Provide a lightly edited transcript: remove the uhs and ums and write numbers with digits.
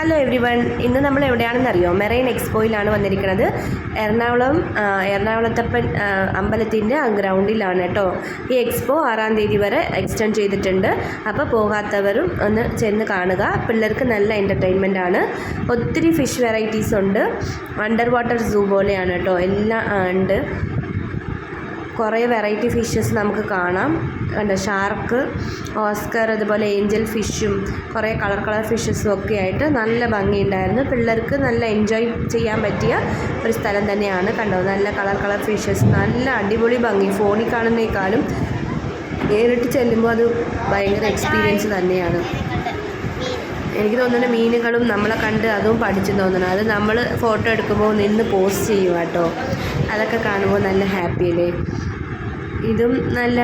Hello every one, ഇന്ന് നമ്മൾ എവിടെയാണെന്നറിയോ? Marine എക്സ്പോയിലാണ് വന്നിരിക്കുന്നത്. എറണാകുളത്തപ്പൻ അമ്പലത്തിൻ്റെ ഗ്രൗണ്ടിലാണ് കേട്ടോ. ഈ എക്സ്പോ 6-ാം തീയതി വരെ എക്സ്റ്റെൻഡ് ചെയ്തിട്ടുണ്ട്. അപ്പോൾ പോകാത്തവരും ഒന്ന് ചെന്ന് കാണുക. പിള്ളേർക്ക് നല്ല എൻ്റർടൈൻമെൻ്റ് ആണ്. ഒത്തിരി ഫിഷ് വെറൈറ്റീസ് ഉണ്ട്. അണ്ടർ വാട്ടർ സൂ പോലെയാണ് കേട്ടോ, എല്ലാം ഉണ്ട്. കുറേ വെറൈറ്റി ഫിഷസ് നമുക്ക് കാണാം. കണ്ടോ, ഷാർക്ക്, ഓസ്കർ, അതുപോലെ ഏഞ്ചൽ ഫിഷും കുറേ കളർ ഫിഷസും ഒക്കെ ആയിട്ട് നല്ല ഭംഗിയുണ്ടായിരുന്നു. പിള്ളേർക്ക് നല്ല എൻജോയ് ചെയ്യാൻ പറ്റിയ ഒരു സ്ഥലം തന്നെയാണ്. കണ്ടോ, നല്ല കളർ ഫിഷസ്, നല്ല അടിപൊളി ഭംഗി. ഫോണിൽ കാണുന്നേക്കാളും നേരിട്ട് ചെല്ലുമ്പോൾ അത് ഭയങ്കര എക്സ്പീരിയൻസ് തന്നെയാണ്. എനിക്ക് തോന്നുന്നു മീനുകളും നമ്മളെ കണ്ട് അതും പഠിച്ചു തോന്നണം. അത് നമ്മൾ ഫോട്ടോ എടുക്കുമ്പോൾ നിന്ന് പോസ്റ്റ് ചെയ്യും കേട്ടോ. അതൊക്കെ കാണുമ്പോൾ നല്ല ഹാപ്പിയല്ലേ. ഇതും നല്ല